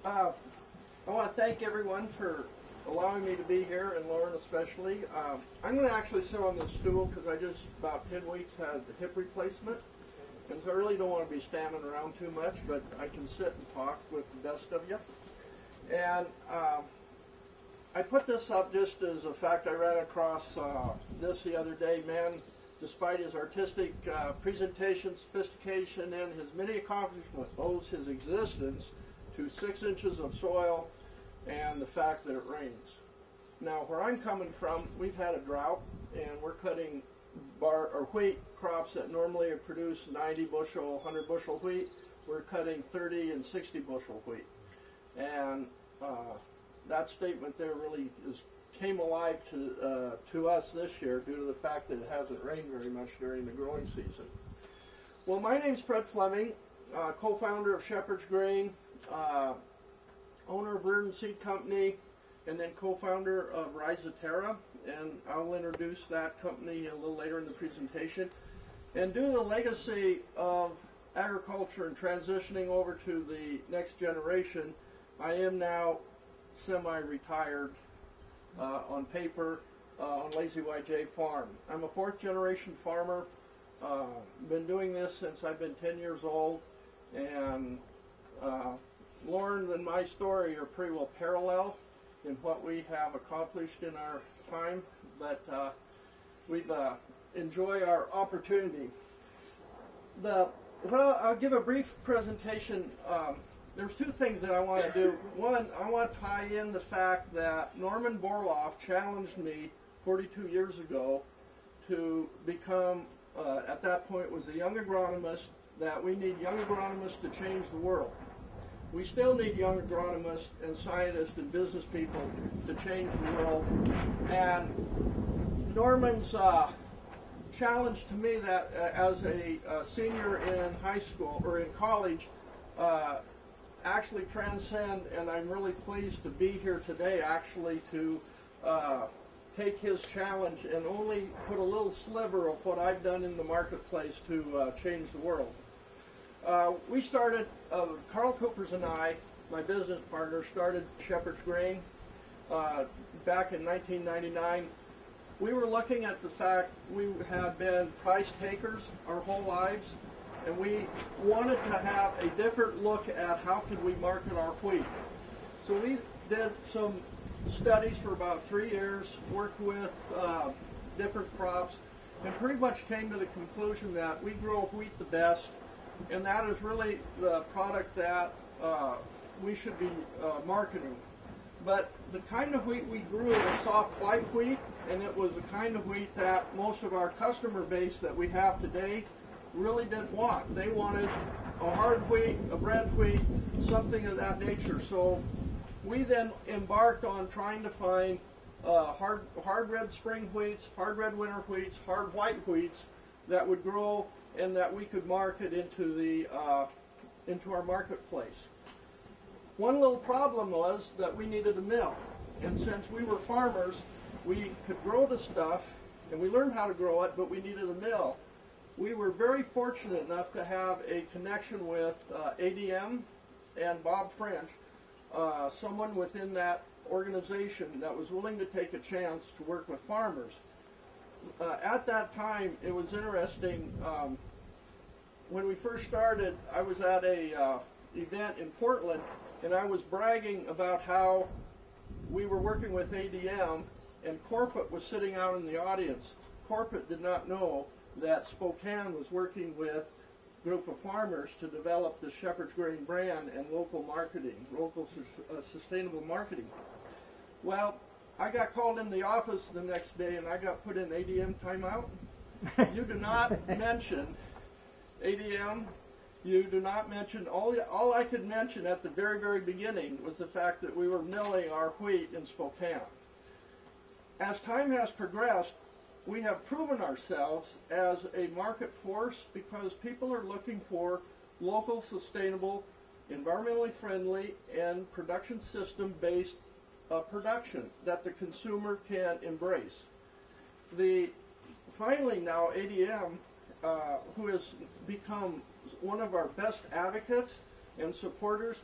I want to thank everyone for allowing me to be here, and Lauren especially. I'm going to actually sit on this stool because I just about 10 weeks had the hip replacement, and so I really don't want to be standing around too much, but I can sit and talk with the best of you. And I put this up just as a fact. I ran across this the other day. Man, despite his artistic presentation, sophistication, and his many accomplishments, owes his existence to 6 inches of soil and the fact that it rains. Now, where I'm coming from, we've had a drought, and we're cutting wheat crops that normally produce 90 bushel, 100 bushel wheat. We're cutting 30 and 60 bushel wheat. And that statement there really came alive to us this year due to the fact that it hasn't rained very much during the growing season. Well, my name's Fred Fleming, co-founder of Shepherd's Grain, owner of Reardon Seed Company, and then co-founder of Rhizoterra, and I'll introduce that company a little later in the presentation. And due to the legacy of agriculture and transitioning over to the next generation, I am now semi-retired on paper on Lazy YJ Farm. I'm a 4th generation farmer. Been doing this since I've been 10 years old, and Lauren and my story are pretty well parallel in what we have accomplished in our time, but we've enjoyed our opportunity. I'll give a brief presentation. There's 2 things that I want to do. One, I want to tie in the fact that Norman Borlaug challenged me 42 years ago to become, at that point, was a young agronomist, that we need young agronomists to change the world. We still need young agronomists and scientists and business people to change the world. And Norman's challenge to me that as a senior in high school or in college actually transcend, and I'm really pleased to be here today actually to take his challenge and only put a little sliver of what I've done in the marketplace to change the world. We started, Carl Coopers and I, my business partner, started Shepherd's Grain back in 1999. We were looking at the fact we had been price takers our whole lives, and we wanted to have a different look at how could we market our wheat. So we did some studies for about 3 years, worked with different crops, and pretty much came to the conclusion that we grow wheat the best, and that is really the product that we should be marketing. But the kind of wheat we grew was soft white wheat, and it was the kind of wheat that most of our customer base that we have today really didn't want. They wanted a hard wheat, a bread wheat, something of that nature. So we then embarked on trying to find hard red spring wheats, hard red winter wheats, hard white wheats that would grow and that we could market into our marketplace. One little problem was that we needed a mill, and since we were farmers, we could grow the stuff, and we learned how to grow it, but we needed a mill. We were very fortunate enough to have a connection with ADM and Bob French, someone within that organization that was willing to take a chance to work with farmers. At that time, it was interesting. When we first started, I was at a event in Portland, and I was bragging about how we were working with ADM, and Corporate was sitting out in the audience. Corporate did not know that Spokane was working with a group of farmers to develop the Shepherd's Grain brand and local marketing, local sustainable marketing. Well, I got called in the office the next day, and I got put in ADM timeout. You do not mention ADM. You do not mention, all I could mention at the very, very beginning was the fact that we were milling our wheat in Spokane. As time has progressed, we have proven ourselves as a market force because people are looking for local, sustainable, environmentally friendly, and production system-based production that the consumer can embrace. Finally now, ADM, who has become one of our best advocates and supporters,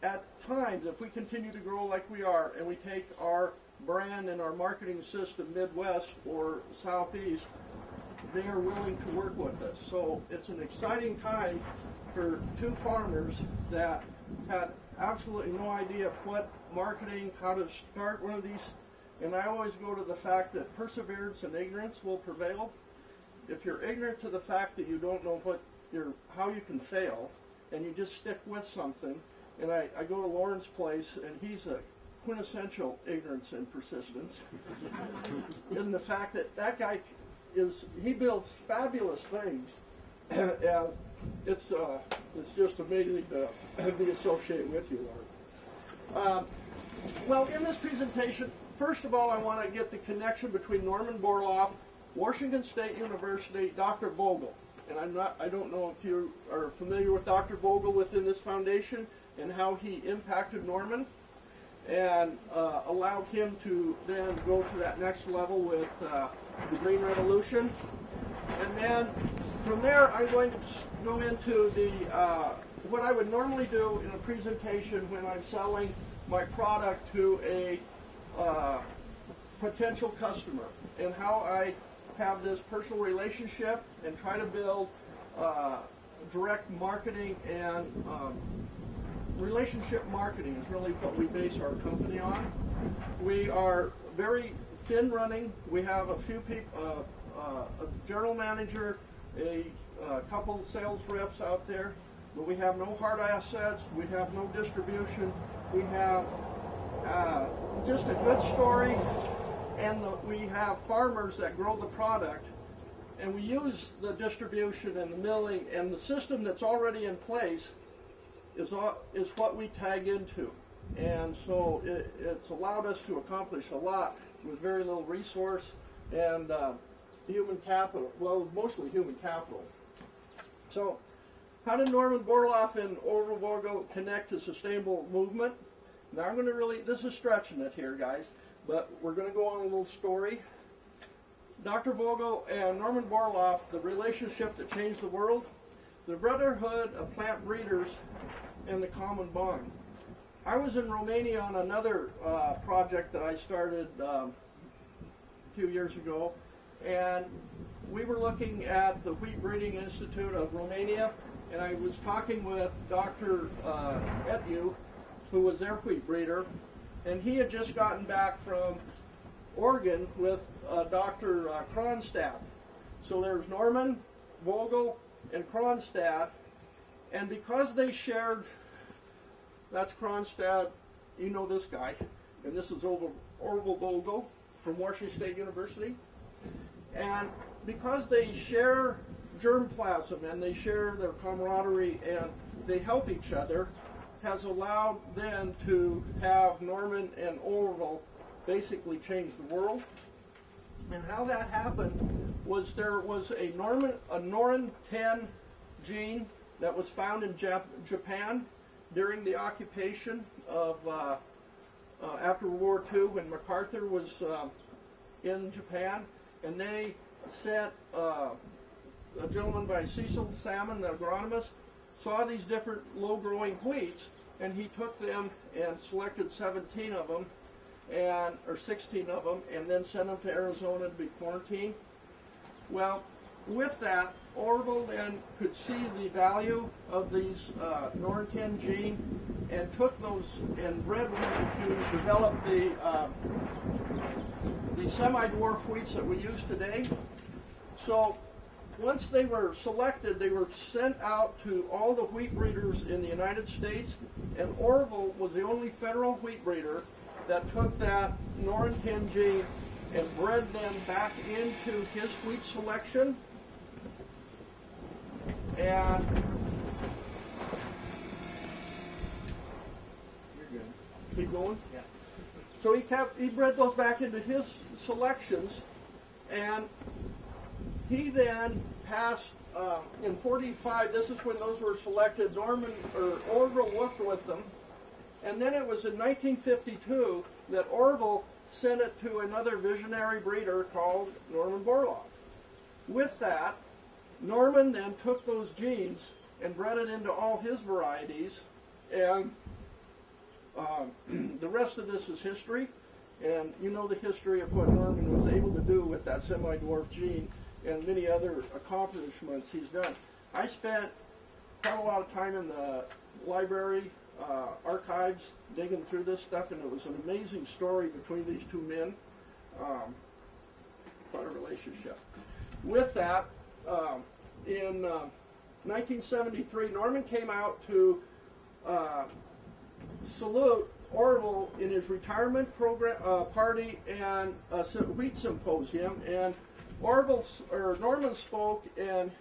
at times, if we continue to grow like we are, and we take our brand and our marketing system Midwest or Southeast, they are willing to work with us. So it's an exciting time for two farmers that had absolutely no idea what marketing, how to start one of these. And I always go to the fact that perseverance and ignorance will prevail. If you're ignorant to the fact that you don't know how you can fail, and you just stick with something, and I go to Lauren's place, and he's a quintessential ignorance and persistence. In the fact that guy he builds fabulous things, and it's just amazing to be associated with you, Lauren. Well, in this presentation, first of all, I want to get the connection between Norman Borlaug, Washington State University, Dr. Vogel. And I don't know if you are familiar with Dr. Vogel within this foundation and how he impacted Norman and allowed him to then go to that next level with the Green Revolution. And then from there, I'm going to go into the what I would normally do in a presentation when I'm selling my product to a potential customer, and how I have this personal relationship and try to build direct marketing, and relationship marketing is really what we base our company on. We are very thin running. We have a few people, a general manager, a couple sales reps out there, but we have no hard assets. We have no distribution. We have just a good story, and we have farmers that grow the product, and we use the distribution and the milling and the system that's already in place is what we tag into. And so it's allowed us to accomplish a lot with very little resource and human capital, well, mostly human capital. So how did Norman Borlaug and Orville Vogel connect to sustainable movement? Now I'm going to this is stretching it here, guys, but we're going to go on a little story. Dr. Vogel and Norman Borlaug, the relationship that changed the world, the brotherhood of plant breeders, and the common bond. I was in Romania on another project that I started a few years ago, and we were looking at the Wheat Breeding Institute of Romania, and I was talking with Dr. Etu, who was their wheat breeder, and he had just gotten back from Oregon with Dr. Kronstadt. So there's Norman, Vogel, and Kronstadt, and because they shared, that's Kronstadt, you know this guy, and this is Orville Vogel from Washington State University, and because they share germplasm and they share their camaraderie and they help each other, has allowed them to have Norman and Orville basically change the world. And how that happened was there was a Norin 10 gene that was found in Japan during the occupation of after World War II, when MacArthur was in Japan, and they sent a gentleman by Cecil Salmon, the agronomist, saw these different low-growing wheats, and he took them and selected 17 of them, or 16 of them, and then sent them to Arizona to be quarantined. Well, with that, Orville then could see the value of these Norin-10 gene and took those and bred them to develop the semi-dwarf wheats that we use today. So once they were selected, they were sent out to all the wheat breeders in the United States, and Orville was the only federal wheat breeder that took that Norin-10 gene and bred them back into his wheat selection. And you're good. Keep going? Yeah. So he bred those back into his selections, and he then passed in 45. This is when those were selected. Orville worked with them, and then it was in 1952 that Orville sent it to another visionary breeder called Norman Borlaug. With that, Norman then took those genes and bred it into all his varieties, and The rest of this is history, and you know the history of what Norman was able to do with that semi-dwarf gene and many other accomplishments he's done. I spent quite a lot of time in the library, archives, digging through this stuff, and it was an amazing story between these two men. Quite a relationship. With that, in 1973, Norman came out to salute Orville in his retirement program, party and a wheat symposium, and Norman spoke, and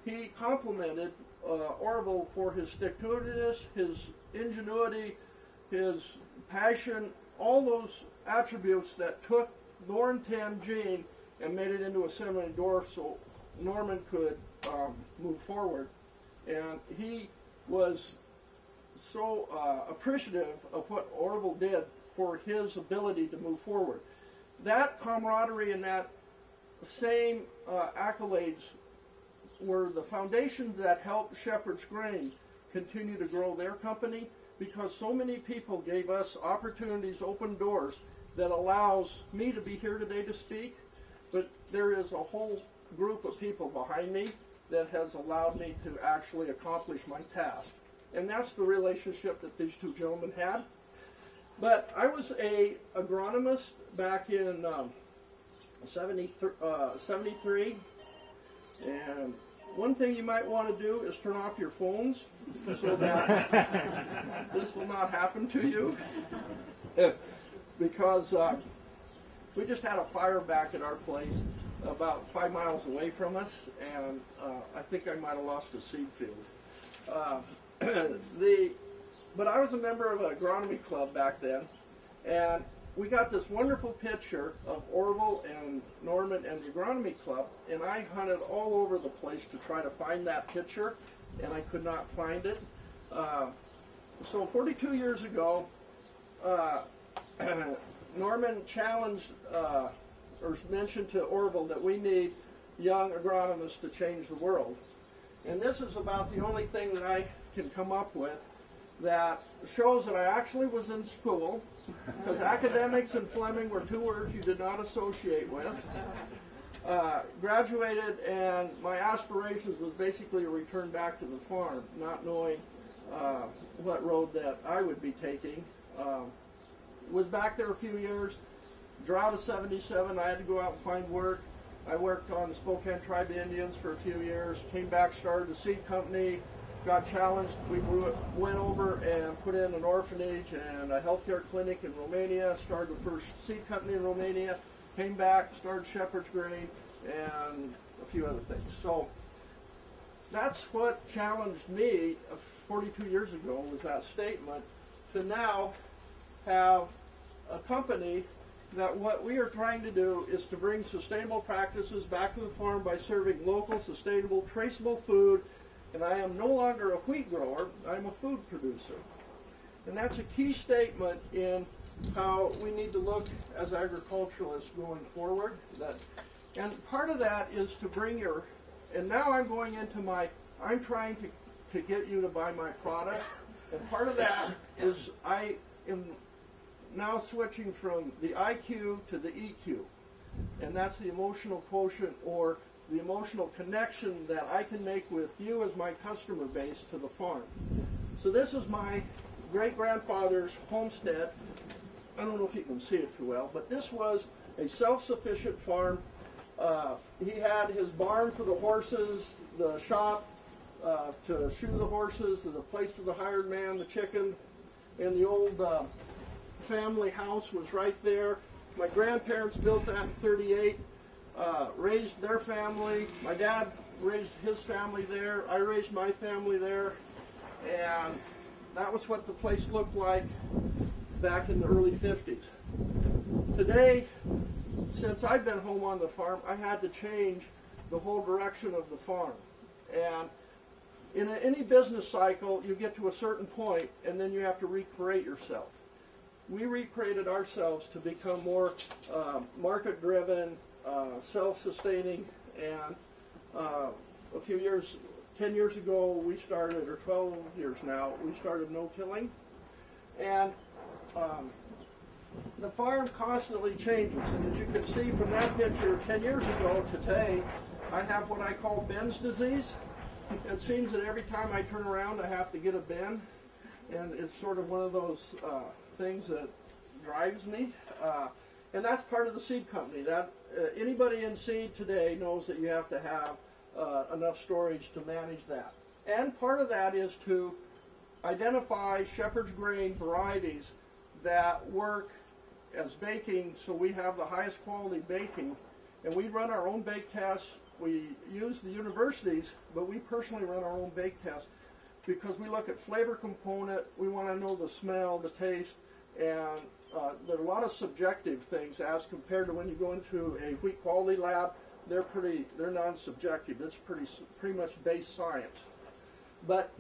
he complimented Orville for his stick-to-itiveness, his ingenuity, his passion, all those attributes that took the Norn-10 gene and made it into a semi-dwarf so Norman could move forward. And he was so appreciative of what Orville did for his ability to move forward. That camaraderie and that same accolades were the foundation that helped Shepherd's Grain continue to grow their company, because so many people gave us opportunities, open doors, that allows me to be here today to speak, but there is a whole group of people behind me that has allowed me to actually accomplish my task. And that's the relationship that these two gentlemen had. But I was an agronomist back in 73, and one thing you might want to do is turn off your phones so that this will not happen to you. Because we just had a fire back at our place about 5 miles away from us, and I think I might have lost a seed field. But I was a member of an agronomy club back then, and we got this wonderful picture of Orville and Norman and the agronomy club, and I hunted all over the place to try to find that picture, and I could not find it. So 42 years ago, Norman challenged or mentioned to Orville that we need young agronomists to change the world. And this is about the only thing that I can come up with that shows that I actually was in school, because academics and Fleming were two words you did not associate with. Graduated, and my aspirations was basically a return back to the farm, not knowing what road that I would be taking. Was back there a few years. Drought of 77, I had to go out and find work. I worked on the Spokane Tribe Indians for a few years, came back, started a seed company, got challenged. We went over and put in an orphanage and a healthcare clinic in Romania, started the first seed company in Romania, came back, started Shepherd's Grain, and a few other things. So that's what challenged me 42 years ago, was that statement, to now have a company that what we are trying to do is to bring sustainable practices back to the farm by serving local, sustainable, traceable food. And I am no longer a wheat grower, I'm a food producer. And that's a key statement in how we need to look as agriculturalists going forward. And part of that is to bring your, and now I'm going into my, I'm trying to get you to buy my product. And part of that is I am now switching from the IQ to the EQ, and that's the emotional quotient, or the emotional connection that I can make with you as my customer base to the farm. So this is my great-grandfather's homestead. I don't know if you can see it too well, but this was a self-sufficient farm. He had his barn for the horses, the shop to shoe the horses, the place for the hired man, the chicken, and the old family house was right there. My grandparents built that in 38, raised their family. My dad raised his family there. I raised my family there. And that was what the place looked like back in the early 50s. Today, since I've been home on the farm, I had to change the whole direction of the farm. And in any business cycle, you get to a certain point, and then you have to recreate yourself. We recreated ourselves to become more market-driven, self-sustaining, and a few years, 10 years ago, we started, or 12 years now, we started no-tilling. And the farm constantly changes, and as you can see from that picture 10 years ago to today, I have what I call Ben's disease. It seems that every time I turn around I have to get a Ben, and it's sort of one of those things that drives me. And that's part of the seed company. That anybody in seed today knows that you have to have enough storage to manage that. And part of that is to identify shepherd's grain varieties that work as baking, so we have the highest quality baking. And we run our own bake tests. We use the universities, but we personally run our own bake tests because we look at flavor component. We want to know the smell, the taste, and there are a lot of subjective things as compared to when you go into a wheat quality lab. They're non-subjective. It's pretty much base science. But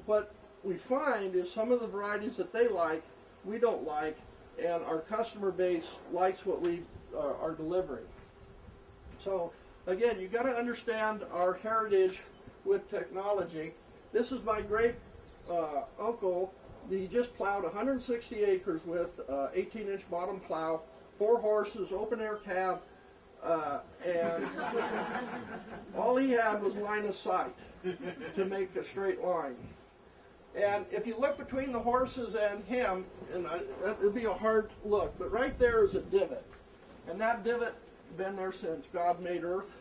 what we find is some of the varieties that they like, we don't like, and our customer base likes what we are delivering. So again, you've got to understand our heritage with technology. This is my great uncle. He just plowed 160 acres with 18-inch bottom plow, 4 horses, open air cab, and all he had was line of sight to make a straight line. And if you look between the horses and him, and it'd be a hard look, but right there is a divot. And that divot been there since God made earth.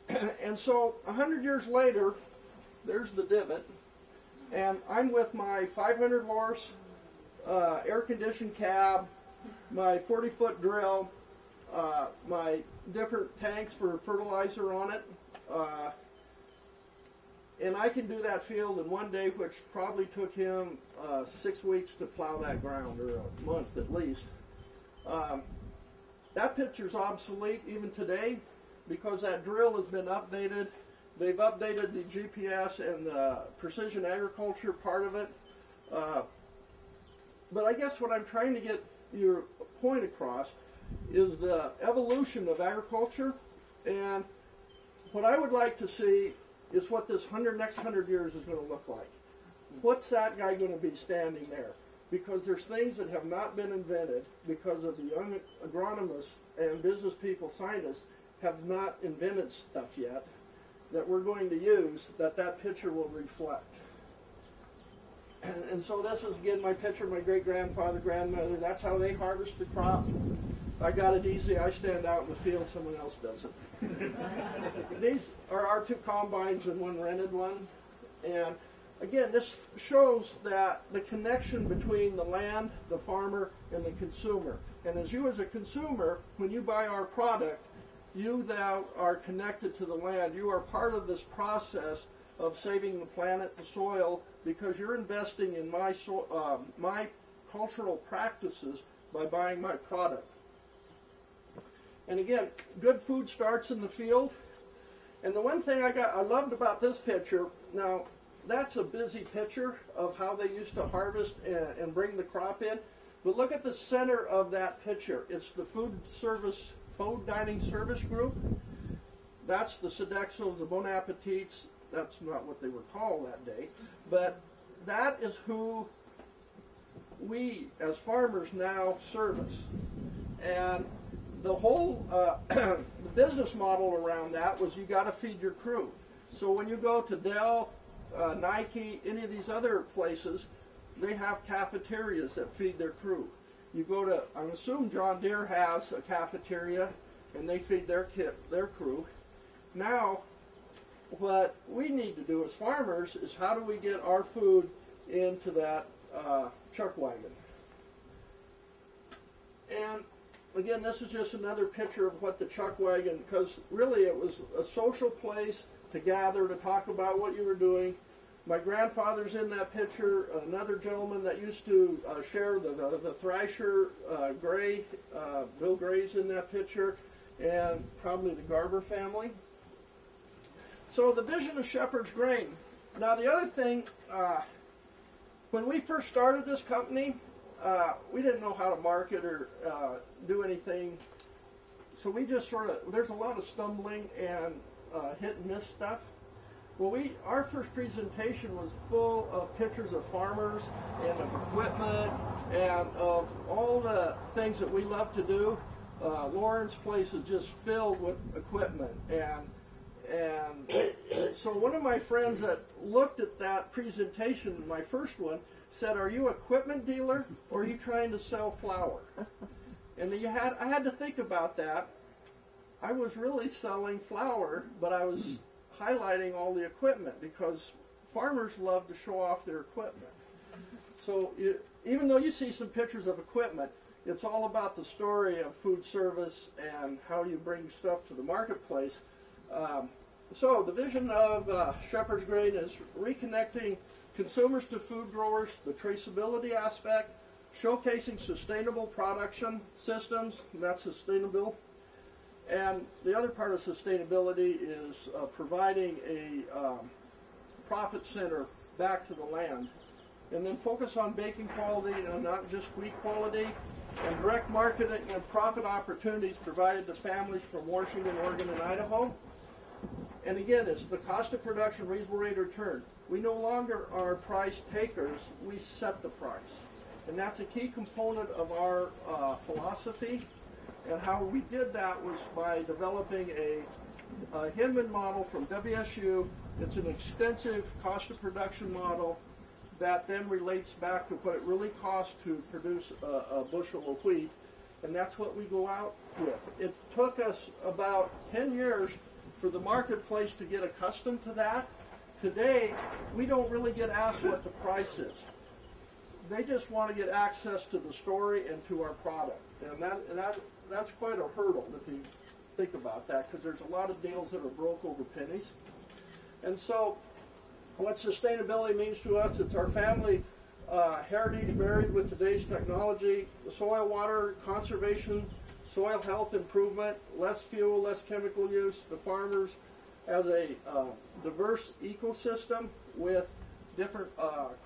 And so 100 years later, there's the divot. And I'm with my 500 horse air-conditioned cab, my 40-foot drill, my different tanks for fertilizer on it. And I can do that field in one day, which probably took him 6 weeks to plow that ground, or a month at least. That picture's obsolete even today because that drill has been updated. They've updated the GPS and the precision agriculture part of it. But I guess what I'm trying to get your point across is the evolution of agriculture. And what I would like to see is what this next 100 years is going to look like. What's that guy going to be standing there? Because there's things that have not been invented because of the young agronomists and business people, scientists, have not invented stuff yet that we're going to use that picture will reflect. And so this is, again, my picture of my great-grandfather, grandmother. That's how they harvest the crop. I got it easy. I stand out in the field. Someone else does it. These are our 2 combines and 1 rented one. And again, this shows that the connection between the land, the farmer, and the consumer. And as you as a consumer, when you buy our product, you now are connected to the land. You are part of this process of saving the planet, the soil, because you're investing in my cultural practices by buying my product. And again, good food starts in the field. And the one thing I loved about this picture, now that's a busy picture of how they used to harvest and bring the crop in. But look at the center of that picture. It's the food dining service group. That's the Sodexos, the Bon Appetits. That's not what they were called that day. But that is who we as farmers now service. And the whole the business model around that was you got to feed your crew. So when you go to Dell, Nike, any of these other places, they have cafeterias that feed their crew. You go to, I assume John Deere has a cafeteria, and they feed their crew. Now, what we need to do as farmers is how do we get our food into that chuck wagon? And again, this is just another picture of what the chuck wagon, because really it was a social place to gather, to talk about what you were doing. My grandfather's in that picture, another gentleman that used to share the Thrasher, Gray, Bill Gray's in that picture, and probably the Garber family. So the vision of Shepherd's Grain. Now the other thing, when we first started this company, we didn't know how to market or do anything. So we just sort of, there's a lot of stumbling and hit and miss stuff. Well, our first presentation was full of pictures of farmers and of equipment and of all the things that we love to do. Lauren's place is just filled with equipment, and so one of my friends that looked at that presentation, my first one, said, "Are you an equipment dealer or are you trying to sell flour?" And I had to think about that. I was really selling flour, but I was highlighting all the equipment because farmers love to show off their equipment. So even though you see some pictures of equipment, it's all about the story of food service and how you bring stuff to the marketplace. So the vision of Shepherd's Grain is reconnecting consumers to food growers, the traceability aspect, showcasing sustainable production systems, and that's sustainable. And the other part of sustainability is providing a profit center back to the land. And then focus on baking quality and not just wheat quality, and direct marketing and profit opportunities provided to families from Washington, Oregon, and Idaho. And again, it's the cost of production, reasonable rate of return. We no longer are price takers, we set the price. And that's a key component of our philosophy. And how we did that was by developing a Hinman model from WSU. It's an extensive cost of production model that then relates back to what it really costs to produce a bushel of wheat. And that's what we go out with. It took us about 10 years for the marketplace to get accustomed to that. Today, we don't really get asked what the price is. They just want to get access to the story and to our product. And that's quite a hurdle if you think about that, because there's a lot of deals that are broke over pennies. And so what sustainability means to us, it's our family heritage married with today's technology, soil water conservation, soil health improvement, less fuel, less chemical use, the farmers as a diverse ecosystem with different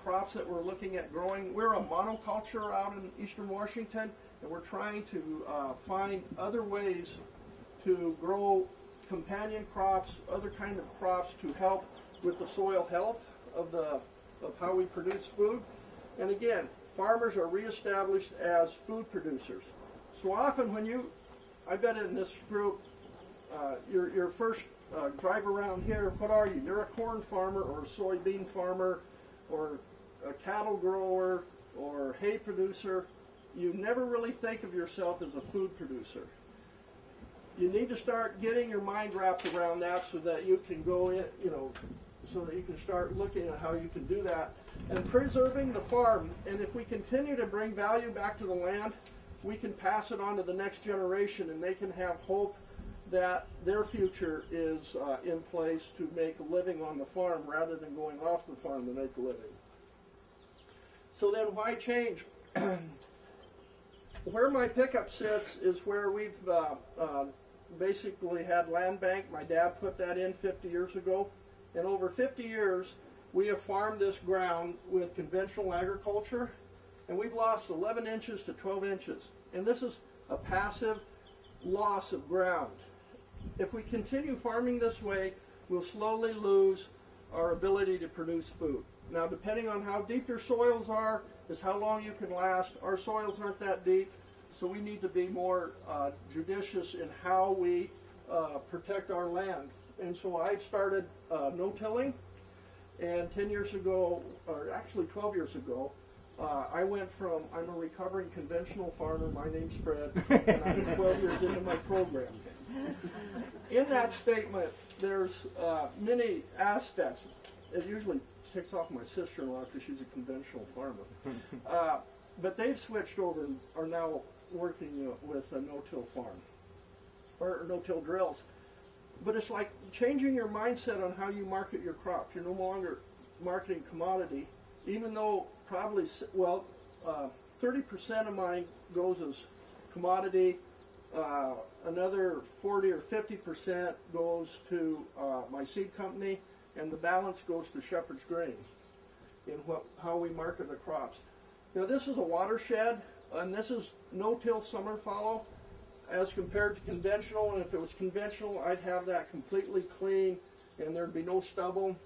crops that we're looking at growing. We're a monoculture out in eastern Washington, and we're trying to find other ways to grow companion crops, other kind of crops to help with the soil health of how we produce food. And again, farmers are reestablished as food producers. So often when I bet in this group, your first drive around here, what are you? You're a corn farmer or a soybean farmer or a cattle grower or hay producer. You never really think of yourself as a food producer. You need to start getting your mind wrapped around that so that you can go in, so that you can start looking at how you can do that. And preserving the farm, and if we continue to bring value back to the land, we can pass it on to the next generation and they can have hope that their future is in place to make a living on the farm rather than going off the farm to make a living. So then why change? Where my pickup sits is where we've basically had land bank. My dad put that in 50 years ago. And over 50 years, we have farmed this ground with conventional agriculture, and we've lost 11 inches to 12 inches. And this is a passive loss of ground. If we continue farming this way, we'll slowly lose our ability to produce food. Now, depending on how deep your soils are, is how long you can last. Our soils aren't that deep, so we need to be more judicious in how we protect our land. And so I started no-tilling, and 10 years ago, or actually 12 years ago, I went from, I'm a recovering conventional farmer, my name's Fred, and I'm 12 years into my program. In that statement, there's many aspects. It usually takes off my sister-in-law because she's a conventional farmer. But they've switched over and are now working with a no-till farm, or no-till drills. But it's like changing your mindset on how you market your crop. You're no longer marketing commodity, even though probably, 30% of mine goes as commodity. Another 40 or 50% goes to my seed company, and the balance goes to Shepherd's Grain in how we market the crops. Now this is a watershed, and this is no-till summer fallow as compared to conventional, and if it was conventional, I'd have that completely clean and there'd be no stubble.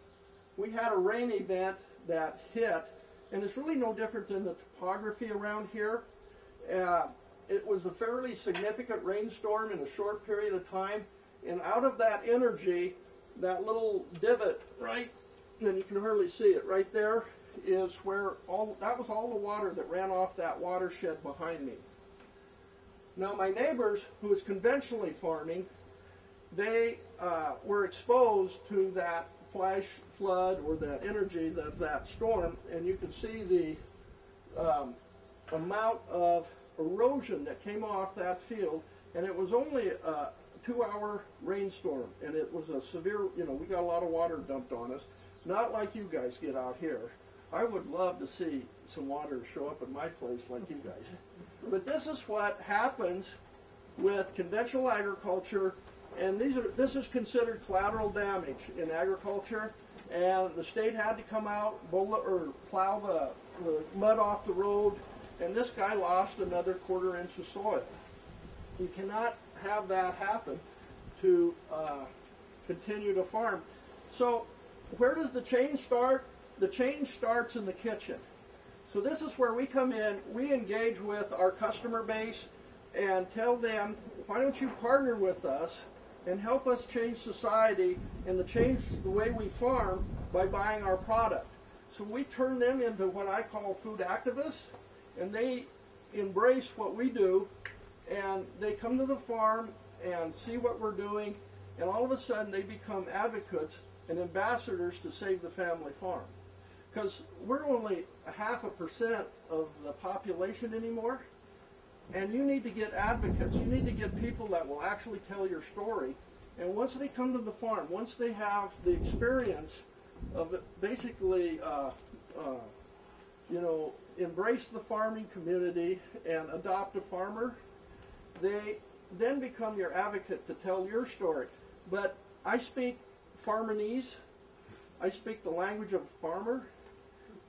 We had a rain event that hit, and it's really no different than the topography around here. It was a fairly significant rainstorm in a short period of time, and out of that energy, that little divot, right, and you can hardly see it right there, is where that was all the water that ran off that watershed behind me. Now my neighbors, who was conventionally farming, they were exposed to that flash flood or that energy of that storm, and you could see the amount of erosion that came off that field, and it was only a 2-hour rainstorm, and it was a severe, we got a lot of water dumped on us, not like you guys get out here. I would love to see some water show up at my place like you guys. But this is what happens with conventional agriculture, and this is considered collateral damage in agriculture, and the state had to come out, plow the mud off the road, and this guy lost another 1/4 inch of soil. You cannot have that happen to continue to farm. So where does the change start? The change starts in the kitchen. So this is where we come in, we engage with our customer base and tell them, why don't you partner with us and help us change society and change the way we farm by buying our product. So we turn them into what I call food activists, and they embrace what we do, and they come to the farm and see what we're doing, and all of a sudden they become advocates and ambassadors to save the family farm. Because we're only 0.5% of the population anymore, and you need to get advocates. You need to get people that will actually tell your story. And once they come to the farm, once they have the experience of basically, embrace the farming community and adopt a farmer, they then become your advocate to tell your story. But I speak Farmernese. I speak the language of a farmer.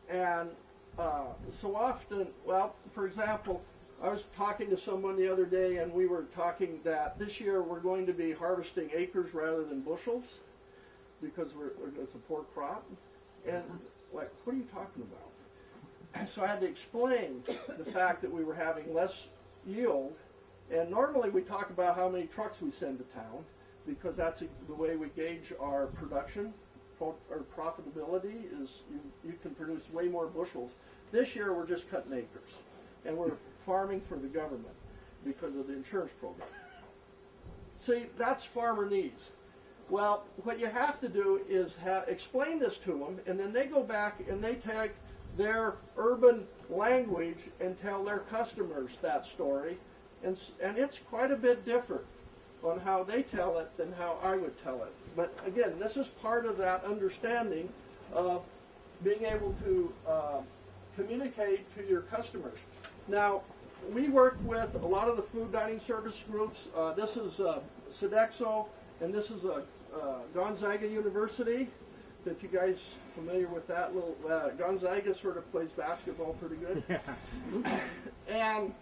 And so often, well, for example, I was talking to someone the other day, and we were talking that this year we're going to be harvesting acres rather than bushels because it's a poor crop. And like, what are you talking about? And so I had to explain the fact that we were having less yield. And normally we talk about how many trucks we send to town because that's the way we gauge our production. Our profitability is you can produce way more bushels. This year we're just cutting acres, and we're farming for the government because of the insurance program. See, that's farmernese. Well, what you have to do is explain this to them, and then they go back and they take their urban language and tell their customers that story, and it's quite a bit different on how they tell it than how I would tell it. But again, this is part of that understanding of being able to communicate to your customers. Now, we work with a lot of the food dining service groups. This is Sodexo, and this is Gonzaga University. If you guys familiar with that little, Gonzaga sort of plays basketball pretty good. Yes. And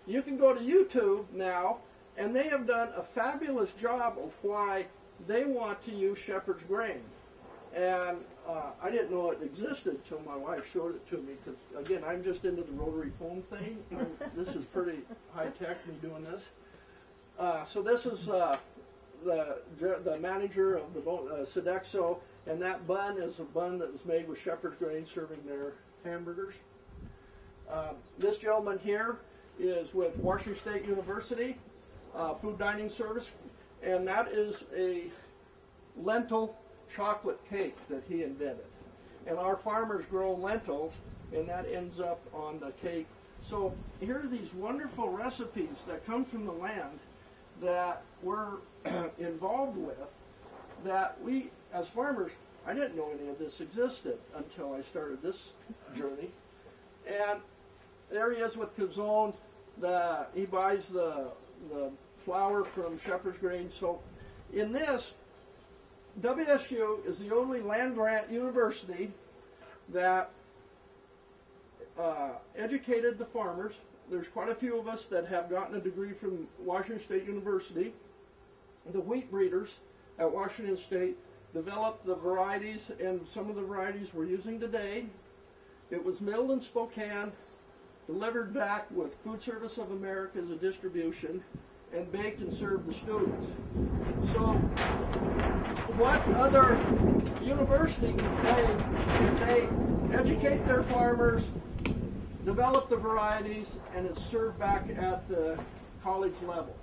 you can go to YouTube now, and they have done a fabulous job of why they want to use shepherd's grain. And I didn't know it existed until my wife showed it to me, because, again, I'm just into the rotary phone thing. And this is pretty high-tech, me doing this. So this is the manager of the Sodexo, and that bun is a bun that was made with shepherd's grain serving their hamburgers. This gentleman here is with Washington State University. Food dining service, and that is a lentil chocolate cake that he invented. And our farmers grow lentils, and that ends up on the cake. So here are these wonderful recipes that come from the land that we're involved with, that we, as farmers, I didn't know any of this existed until I started this journey. And there he is with Kazone. He buys the flour from shepherd's grain. So in this, WSU is the only land-grant university that educated the farmers. There's quite a few of us that have gotten a degree from Washington State University. The wheat breeders at Washington State, developed the varieties, and some of the varieties we're using today. It was milled in Spokane, delivered back with Food Service of America as a distribution, and baked and served to students. So what other university they educate their farmers, develop the varieties, and it's served back at the college level?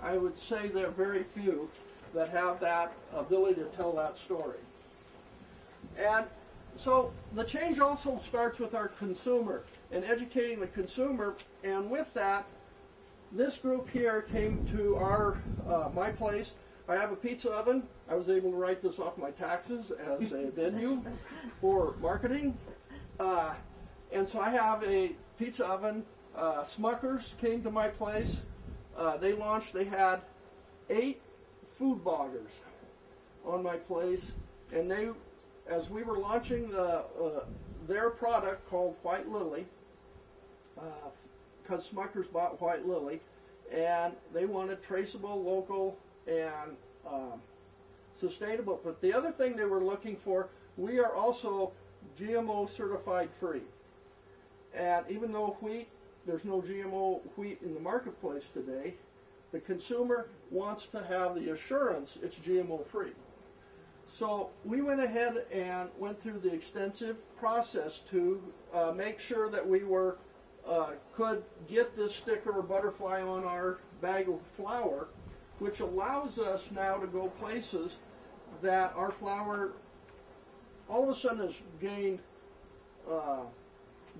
I would say there are very few that have that ability to tell that story. And so the change also starts with our consumer and educating the consumer, and with that, this group here came to my place. I have a pizza oven. I was able to write this off my taxes as a venue for marketing. And so I have a pizza oven. Smuckers came to my place. They had 8 food bloggers on my place, and as we were launching their product called White Lily, because Smuckers bought White Lily, and they wanted traceable, local, and sustainable. But the other thing they were looking for, we are also GMO certified free. And even though there's no GMO wheat in the marketplace today, the consumer wants to have the assurance it's GMO free. So we went ahead and went through the extensive process to make sure that we could get this sticker or butterfly on our bag of flour, which allows us now to go places that our flour all of a sudden has gained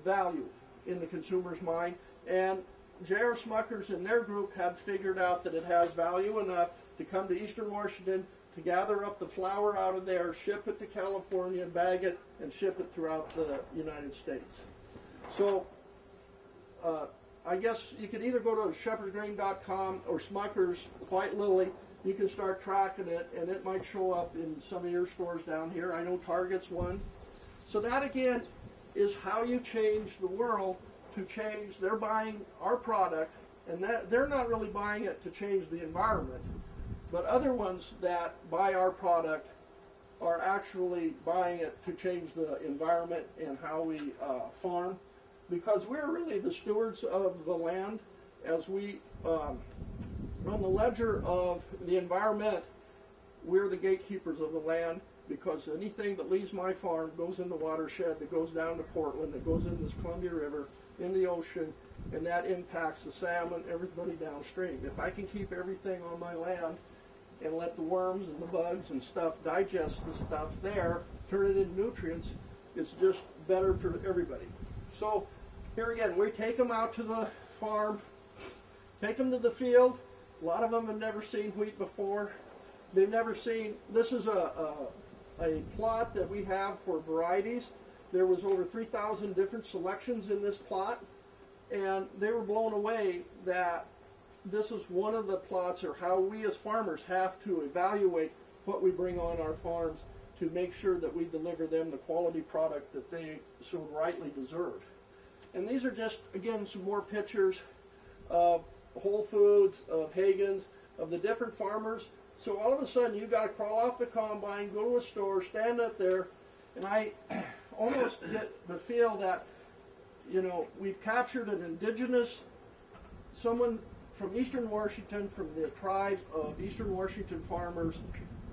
value in the consumer's mind. And J.R. Smuckers and their group had figured out that it has value enough to come to Eastern Washington, to gather up the flour out of there, ship it to California, bag it, and ship it throughout the United States. So I guess you could either go to shepherdsgrain.com or Smuckers White Lily. You can start tracking it, and it might show up in some of your stores down here. I know Target's one. So that, again, is how you change the world to change. They're buying our product, and they're not really buying it to change the environment, but other ones that buy our product are actually buying it to change the environment and how we farm, because we're really the stewards of the land. As we on the ledger of the environment, we're the gatekeepers of the land, because anything that leaves my farm goes in the watershed, that goes down to Portland, that goes in this Columbia River, in the ocean, and that impacts the salmon, everybody downstream. If I can keep everything on my land and let the worms and the bugs and stuff digest the stuff there, turn it into nutrients, it's just better for everybody. So here again, we take them out to the farm, take them to the field. A lot of them have never seen wheat before. They've never seen, this is a plot that we have for varieties. There was over 3,000 different selections in this plot, and they were blown away that this is one of the plots, or how we as farmers have to evaluate what we bring on our farms to make sure that we deliver them the quality product that they so rightly deserve. And these are just, again, some more pictures of Whole Foods, of Hagen's, of the different farmers. So all of a sudden, you've got to crawl off the combine, go to a store, stand up there, and I almost get the feel that, you know, we've captured an indigenous, someone from Eastern Washington, from the tribe of Eastern Washington farmers.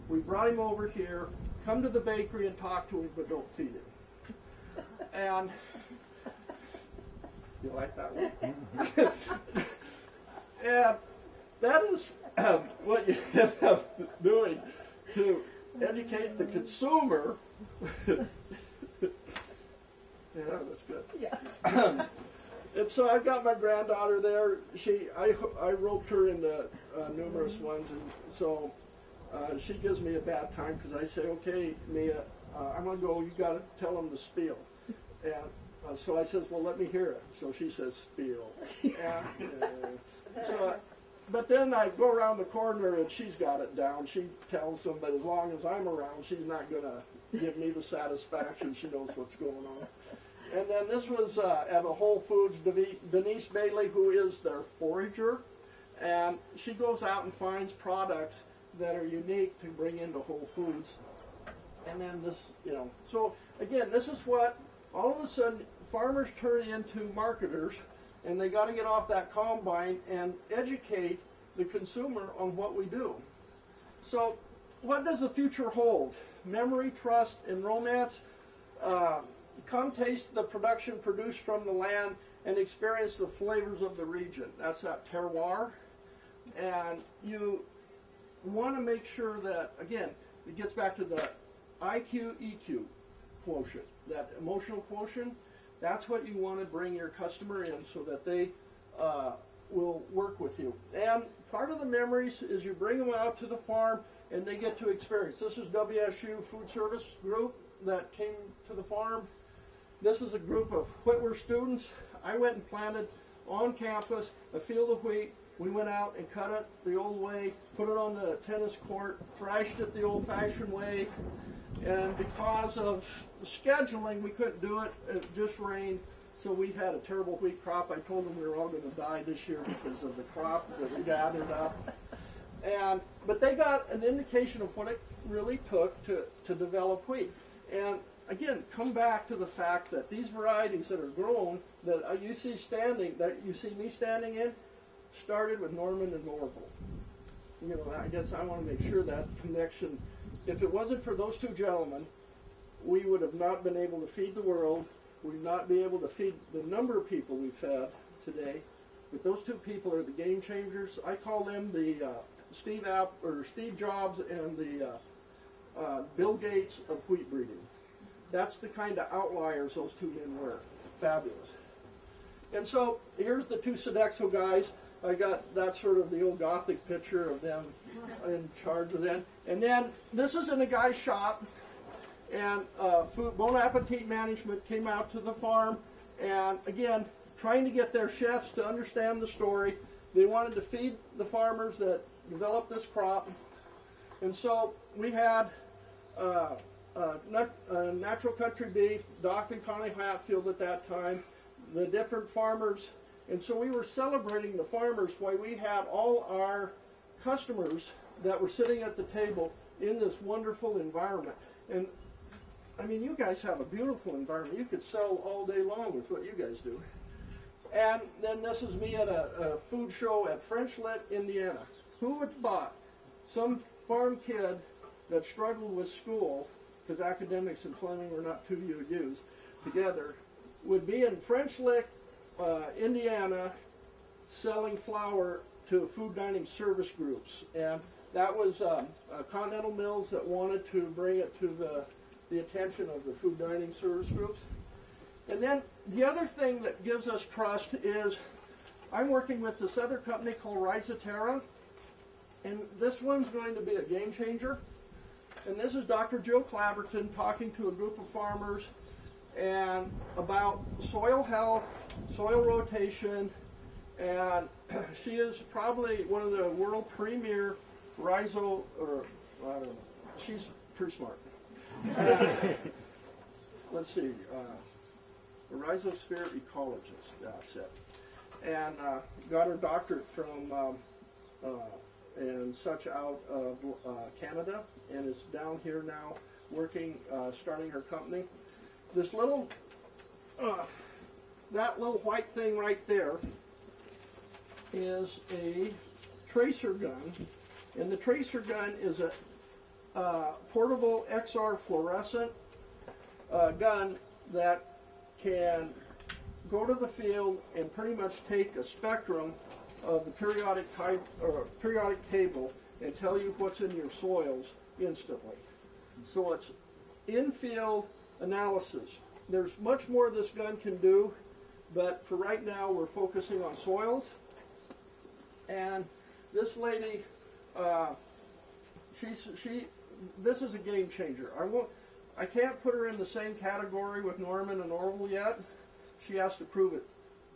We brought him over here, come to the bakery and talk to him, but don't feed him. And you like that one? And that is what you end up doing to educate the consumer. Yeah, that's good. Yeah. And so I've got my granddaughter there. I roped her into numerous ones, and so she gives me a bad time because I say, "Okay, Mia, I'm gonna go. You got to tell them the spiel." And so I says, "Well, let me hear it." So she says, "Spiel." But then I go around the corner and she's got it down. She tells them, but as long as I'm around, she's not gonna give me the satisfaction. She knows what's going on. And then this was at a Whole Foods, Denise Bailey, who is their forager, and she goes out and finds products that are unique to bring into Whole Foods. And then this, you know, so again, this is what all of a sudden farmers turn into marketers, and they got to get off that combine and educate the consumer on what we do. So what does the future hold? Memory, trust, and romance. Come taste the production produced from the land and experience the flavors of the region. That's that terroir. And you want to make sure that, again, it gets back to the IQ, EQ quotient, that emotional quotient. That's what you want to bring your customer in so that they will work with you. And part of the memories is you bring them out to the farm and they get to experience. This is WSU Food Service group that came to the farm. This is a group of Whitworth students. I went and planted on campus a field of wheat. We went out and cut it the old way, put it on the tennis court, thrashed it the old-fashioned way, and because of scheduling, we couldn't do it. It just rained, so we had a terrible wheat crop. I told them we were all going to die this year because of the crop that we gathered up. But they got an indication of what it really took to develop wheat. And again, come back to the fact that these varieties that are grown, that you see me standing in, started with Norman and Norval. You know, I guess I want to make sure that connection. If it wasn't for those two gentlemen, we would have not been able to feed the world. We would not be able to feed the number of people we've fed today. But those two people are the game changers. I call them the Steve Jobs and the Bill Gates of wheat breeding. That's the kind of outliers those two men were. Fabulous. And so here's the two Sodexo guys. I got that sort of the old Gothic picture of them in charge of them. And then this is in a guy's shop, and Bon Appetit Management came out to the farm, and again, trying to get their chefs to understand the story. They wanted to feed the farmers that developed this crop, and so we had natural country beef, Doc and Connie Hatfield at that time, the different farmers. And so we were celebrating the farmers while we had all our customers that were sitting at the table in this wonderful environment. And I mean, you guys have a beautiful environment. You could sell all day long with what you guys do. And then this is me at a food show at French Lick, Indiana. Who would have thought some farm kid that struggled with school, because academics and Fleming were not two UUs together, would be in French Lick, Indiana, selling flour to food dining service groups. And that was Continental Mills that wanted to bring it to the attention of the food dining service groups. And then the other thing that gives us trust is I'm working with this other company called Rhizoterra, and this one's going to be a game changer. And this is Dr. Jill Claverton talking to a group of farmers and about soil health, soil rotation, and she is probably one of the world premier rhizo, or I don't know, she's pretty smart. Let's see, a rhizosphere ecologist, that's it. And got her doctorate from and such out of Canada, and is down here now working, starting her company. This little, that little white thing right there is a tracer gun, and the tracer gun is a portable XR fluorescent gun that can go to the field and pretty much take a spectrum of the periodic table and tell you what's in your soils instantly. So it's in-field analysis. There's much more this gun can do, but for right now we're focusing on soils. And this lady, this is a game changer. I can't put her in the same category with Norman and Orville yet. She has to prove it.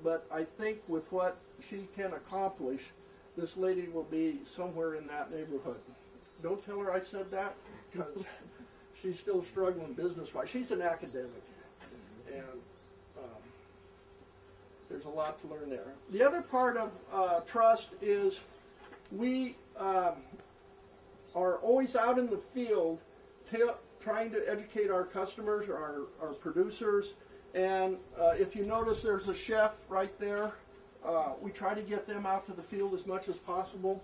But I think with what she can accomplish, this lady will be somewhere in that neighborhood. Don't tell her I said that, because she's still struggling business-wise. She's an academic, and there's a lot to learn there. The other part of trust is we are always out in the field trying to educate our customers, or our producers. And if you notice, there's a chef right there. We try to get them out to the field as much as possible.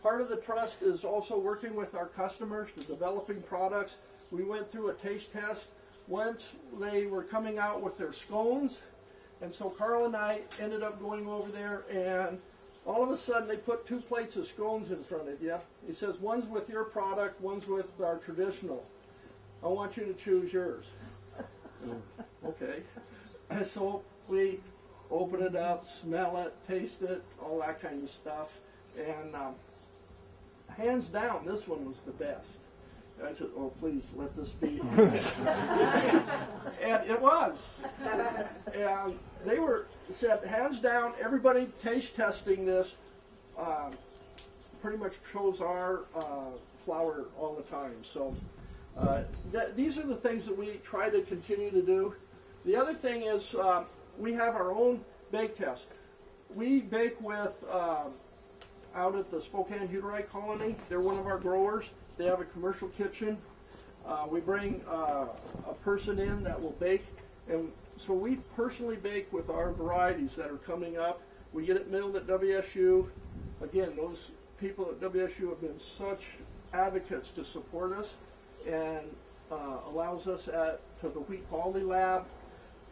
Part of the trust is also working with our customers to developing products. We went through a taste test once they were coming out with their scones, and so Carl and I ended up going over there, and all of a sudden they put 2 plates of scones in front of you. He says, one's with your product, one's with our traditional. I want you to choose yours. Okay. So we open it up, smell it, taste it, all that kind of stuff. And hands down, this one was the best. I said, oh, please, let this be. And it was. And they said, hands down, everybody taste testing this pretty much chose our flour all the time. So these are the things that we try to continue to do. The other thing is we have our own bake test. We bake with, out at the Spokane Hutterite Colony, they're one of our growers. They have a commercial kitchen. We bring a person in that will bake, and so we personally bake with our varieties that are coming up. We get it milled at WSU. Again, those people at WSU have been such advocates to support us, and allows us to the wheat quality lab,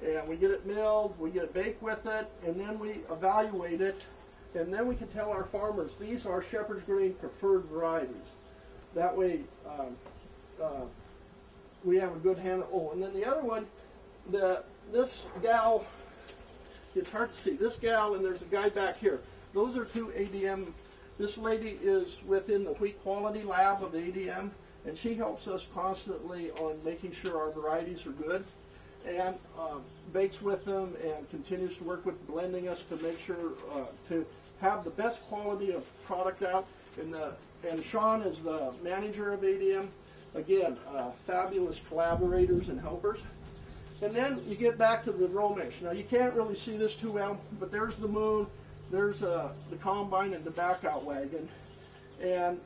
and we get it milled, we get it baked with it, and then we evaluate it, and then we can tell our farmers these are Shepherd's Green preferred varieties. That way, we have a good handle. Oh, and then the other one, this gal, it's hard to see, this gal, and there's a guy back here. Those are 2 ADM. This lady is within the wheat quality lab of ADM, and she helps us constantly on making sure our varieties are good, and bakes with them and continues to work with blending us to make sure to have the best quality of product out. And Sean is the manager of ADM. Again, fabulous collaborators and helpers. And then you get back to the row mesh. Now you can't really see this too well, but there's the moon, there's the combine and the back out wagon. And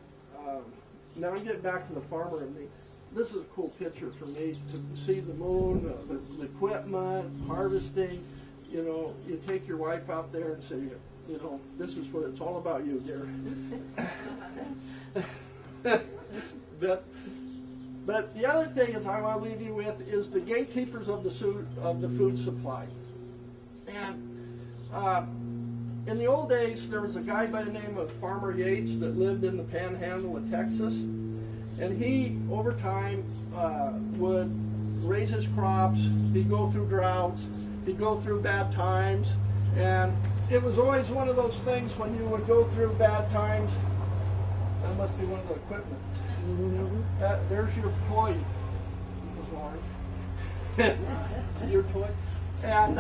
now I'm getting back to the farmer and me. This is a cool picture for me to see the moon, the equipment, harvesting. You know, you take your wife out there and say, you know, this is what it's all about you, dear. But the other thing is I want to leave you with is the gatekeepers of the food supply. And in the old days, there was a guy by the name of Farmer Yates that lived in the panhandle of Texas. And he, over time, would raise his crops. He'd go through droughts. He'd go through bad times. And it was always one of those things when you would go through bad times. That must be one of the equipment. There's your toy, your toy. And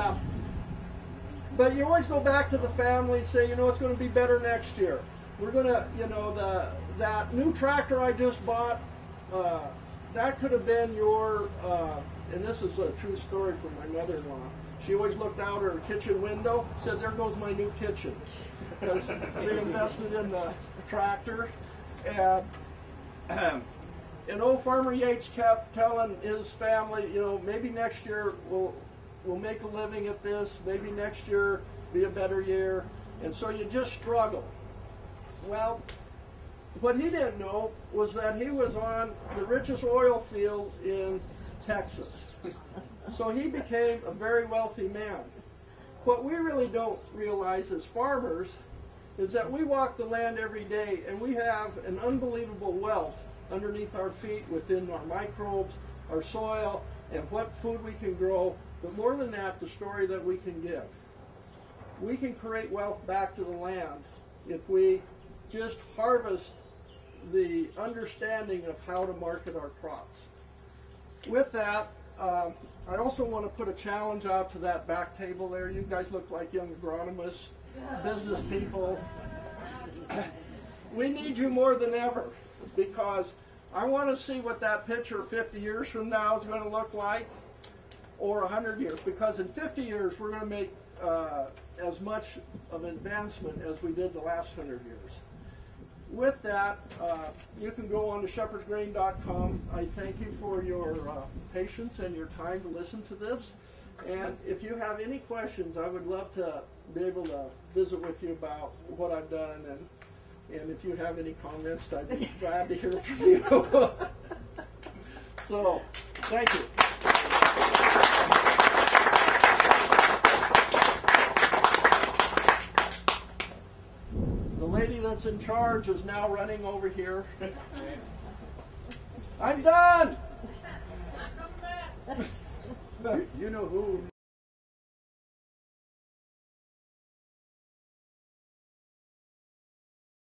but you always go back to the family and say, you know, it's going to be better next year. We're going to, you know, that new tractor I just bought, that could have been your, and this is a true story from my mother-in-law. She always looked out her kitchen window, said, there goes my new kitchen. Because they invested in the tractor. And old Farmer Yates kept telling his family, you know, maybe next year we'll make a living at this. Maybe next year be a better year. And so you just struggle. Well, what he didn't know was that he was on the richest oil field in Texas. So he became a very wealthy man. What we really don't realize as farmers is that we walk the land every day and we have an unbelievable wealth underneath our feet within our microbes, our soil, and what food we can grow. But more than that, the story that we can give. We can create wealth back to the land if we just harvest the understanding of how to market our crops. With that, I also want to put a challenge out to that back table there. You guys look like young agronomists, business people. We need you more than ever because I want to see what that picture 50 years from now is going to look like, or 100 years, because in 50 years we're going to make as much of an advancement as we did the last 100 years. with that, you can go on to shepherdsgrain.com. I thank you for your patience and your time to listen to this. And if you have any questions, I would love to be able to visit with you about what I've done. And if you have any comments, I'd be glad to hear from you. So, thank you. The lady that's in charge is now running over here. I'm done! You know who